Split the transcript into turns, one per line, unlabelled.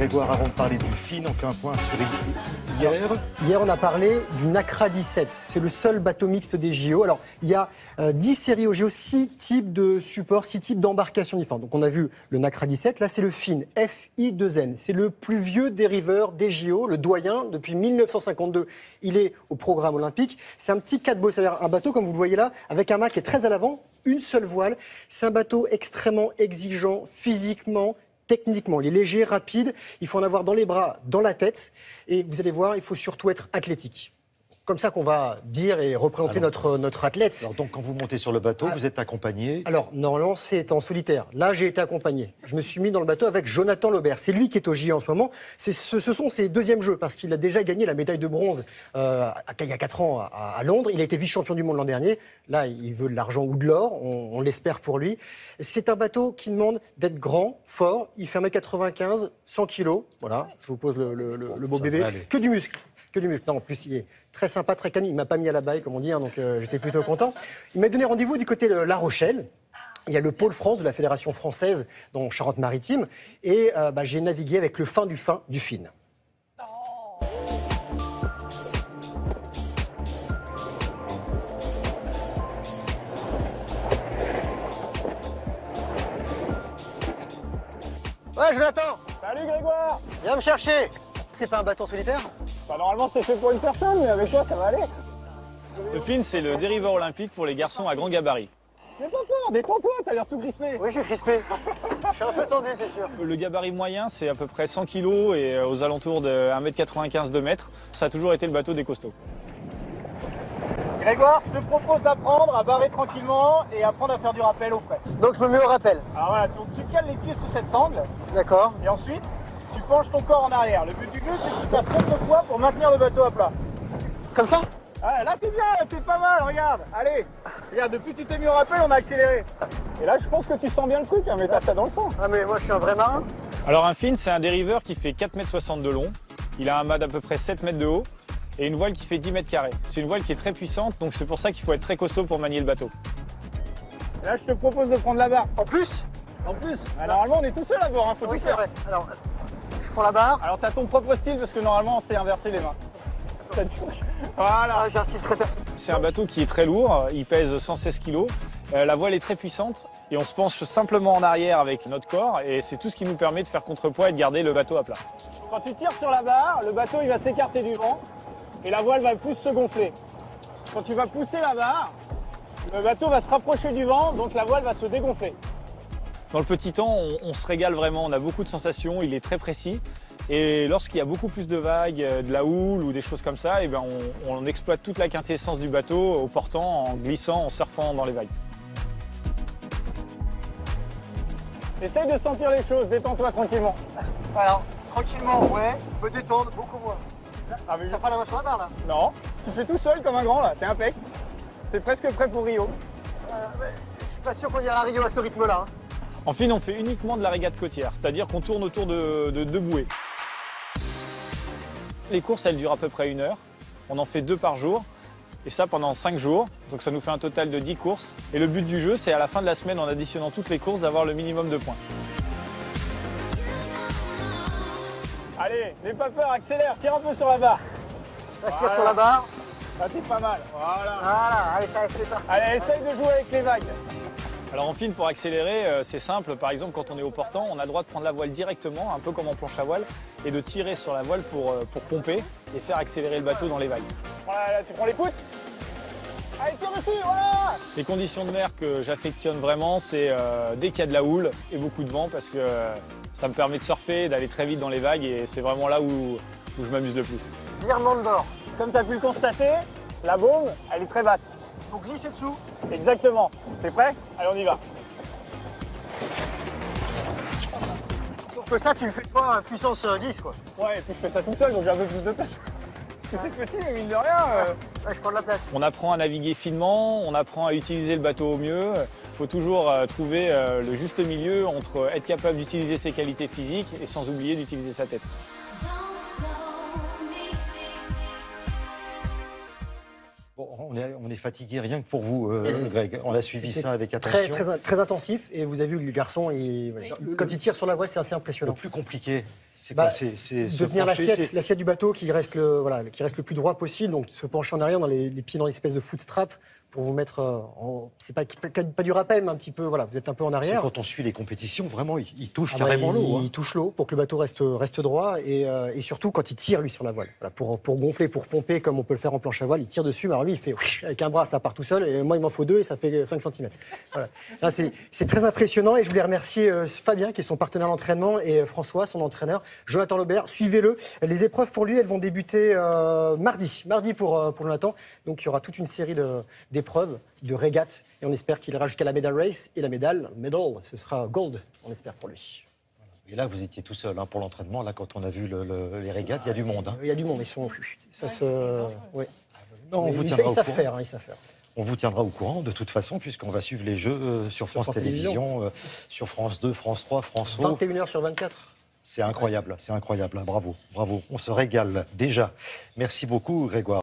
Grégoire, avant de parler du Finn, on fait un point sur hier.
Hier, on a parlé du Nacra 17. C'est le seul bateau mixte des JO. Alors, il y a 10 séries au JO, 6 types de supports, 6 types d'embarcations différentes. Donc, on a vu le Nacra 17. Là, c'est le Finn, FI2N. C'est le plus vieux dériveur des JO, le doyen. Depuis 1952, il est au programme olympique. C'est un petit catboat, c'est-à-dire un bateau, comme vous le voyez là, avec un mât qui est très à l'avant, une seule voile. C'est un bateau extrêmement exigeant physiquement, techniquement. Il est léger, rapide, il faut en avoir dans les bras, dans la tête. Et vous allez voir, il faut surtout être athlétique. Comme ça qu'on va dire et représenter notre athlète.
Alors donc, quand vous montez sur le bateau, vous êtes accompagné?
Alors, normalement, c'est en solitaire. Là, j'ai été accompagné. Je me suis mis dans le bateau avec Jonathan Laubert. C'est lui qui est au JO en ce moment. Ce sont ses deuxièmes jeux, parce qu'il a déjà gagné la médaille de bronze il y a 4 ans à Londres. Il a été vice-champion du monde l'an dernier. Là, il veut de l'argent ou de l'or. On l'espère pour lui. C'est un bateau qui demande d'être grand, fort. Il fait 1m95, 100 kg. Voilà, je vous pose le beau bébé. Que du muscle. Que du muscle. Non, en plus, il est très sympa, très calme. Il ne m'a pas mis à la baille, comme on dit, hein, donc j'étais plutôt content. Il m'a donné rendez-vous du côté de La Rochelle. Il y a le pôle France de la Fédération française dans Charente-Maritime. Et j'ai navigué avec le fin du Finn. Ouais, Jonathan!
Salut Grégoire!
Viens me chercher! C'est pas un bateau solitaire?
Bah, normalement c'est fait pour une personne, mais avec toi ça va aller.
Le Finn, c'est le dériveur olympique pour les garçons à grand gabarit.
N'aie pas peur, détends-toi, t'as l'air tout crispé.
Oui, je suis crispé. Je suis un peu tendu, c'est sûr.
Le gabarit moyen, c'est à peu près 100 kg et aux alentours de 1m95, 2 mètres. Ça a toujours été le bateau des costauds.
Grégoire, je te propose d'apprendre à barrer tranquillement et apprendre à faire du rappel au frais.
Donc je me mets au rappel.
Alors voilà, donc tu cales les pieds sous cette sangle
D'accord.
et ensuite tu penches ton corps en arrière. Le but du jeu, c'est que tu fasses contre-poids pour maintenir le bateau à plat.
Comme ça?
Ah, là t'es bien, là t'es pas mal, regarde. Allez, regarde, depuis que tu t'es mis au rappel, on a accéléré. Et là je pense que tu sens bien le truc, hein, mais t'as ça dans le sang.
Ah mais moi je suis un vrai marin.
Alors un Finn, c'est un dériveur qui fait 4,60 m de long. Il a un mât d'à peu près 7 mètres de haut et une voile qui fait 10 mètres carrés. C'est une voile qui est très puissante, donc c'est pour ça qu'il faut être très costaud pour manier le bateau.
Et là je te propose de prendre la barre.
En plus?
En plus, normalement on est tout seul à bord, hein, faut
Oui,
tout
c'est
faire.
vrai. Alors, je prends la barre.
Alors t'as ton propre style parce que normalement c'est inversé les mains. Voilà.
Ah, j'ai un style très personnel.
C'est un bateau qui est très lourd, il pèse 116 kg. La voile est très puissante et on se penche simplement en arrière avec notre corps et c'est tout ce qui nous permet de faire contrepoids et de garder le bateau à plat.
Quand tu tires sur la barre, le bateau il va s'écarter du vent et la voile va plus se gonfler. Quand tu vas pousser la barre, le bateau va se rapprocher du vent, donc la voile va se dégonfler.
Dans le petit temps, on se régale vraiment, on a beaucoup de sensations, il est très précis. Et lorsqu'il y a beaucoup plus de vagues, de la houle ou des choses comme ça, on exploite toute la quintessence du bateau au portant, en glissant, en surfant dans les vagues.
Essaye de sentir les choses, détends-toi tranquillement.
Alors, tranquillement, ouais, me détendre, beaucoup moins.
Ah, mais...
T'as pas la main sur la barre là?
Non, tu fais tout seul comme un grand là, t'es impec. T'es presque prêt pour Rio.
Je suis pas sûr qu'on ira à Rio à ce rythme-là.
En Finn, on fait uniquement de la régate côtière, c'est-à-dire qu'on tourne autour de 2 bouées. Les courses, elles durent à peu près 1 heure. On en fait 2 par jour, et ça pendant 5 jours. Donc ça nous fait un total de 10 courses. Et le but du jeu, c'est à la fin de la semaine, en additionnant toutes les courses, d'avoir le minimum de points.
Allez, n'aie pas peur, accélère, tire un peu sur la barre.
Là, je tire sur la barre.
Ah, t'es pas mal, voilà.
Voilà, allez, ça, c'est ça.
Allez, essaye de jouer avec les vagues.
Alors en Finn, pour accélérer, c'est simple. Par exemple, quand on est au portant, on a le droit de prendre la voile directement, un peu comme en planche à voile, et de tirer sur la voile pour pomper et faire accélérer le bateau dans les vagues.
Voilà, là, tu prends les poutres. Allez, tire dessus, voilà.
Les conditions de mer que j'affectionne vraiment, c'est dès qu'il y a de la houle et beaucoup de vent, parce que ça me permet de surfer, d'aller très vite dans les vagues, et c'est vraiment là où je m'amuse le plus.
Virement de bord.
Comme tu as pu le constater, la baume, elle est très basse.
Faut glisser dessous.
Exactement. T'es prêt? Allez, on y va.
Sauf que ça, tu le fais toi puissance 10 quoi.
Ouais, et puis je fais ça tout seul, donc j'ai un peu plus de place. Parce que c'est petit, mais mine de rien.
Ouais, je prends de la place.
On apprend à naviguer finement, on apprend à utiliser le bateau au mieux. Il faut toujours trouver le juste milieu entre être capable d'utiliser ses qualités physiques et sans oublier d'utiliser sa tête.
Bon, on est fatigué rien que pour vous, Greg. On a suivi ça avec
Très,
attention.
très, très intensif. Et vous avez vu, le garçon, quand il tire sur la voile, c'est assez
Le
impressionnant.
plus compliqué, c'est
Bah,
quoi? C'est
De tenir l'assiette du bateau qui reste le plus droit possible, donc se pencher en arrière, les pieds dans l'espèce de footstrap pour vous mettre c'est pas du rappel, mais un petit peu, voilà, vous êtes un peu en arrière.
Quand on suit les compétitions, vraiment, il touche
Ah bah,
carrément l'eau.
il touche l'eau pour que le bateau reste droit et surtout quand il tire lui sur la voile. Voilà, pour gonfler, pour pomper comme on peut le faire en planche à voile, il tire dessus, mais alors lui il fait avec un bras ça part tout seul et moi il m'en faut 2 et ça fait 5 cm. Voilà. Là, c'est très impressionnant et je voulais remercier Fabien qui est son partenaire d'entraînement et François, son entraîneur, Jonathan Laubert. Suivez-le. Les épreuves pour lui, elles vont débuter mardi pour Jonathan. Donc il y aura toute une série d'épreuves, de régates et on espère qu'il ira jusqu'à la medal race et la medal, ce sera gold, on espère pour lui.
Et là, vous étiez tout seul pour l'entraînement. Là, quand on a vu les régates, il y a du monde.
Il y a du monde, ils sont. Ça se. Ouais.
Non, on vous
Ils
tiendra au
savent
courant.
faire, ils savent faire.
On vous tiendra au courant de toute façon, puisqu'on va suivre les Jeux sur France Télévisions, sur France 2, France 3, France O.
21h sur 24.
C'est incroyable, bravo, bravo. On se régale déjà. Merci beaucoup, Grégoire.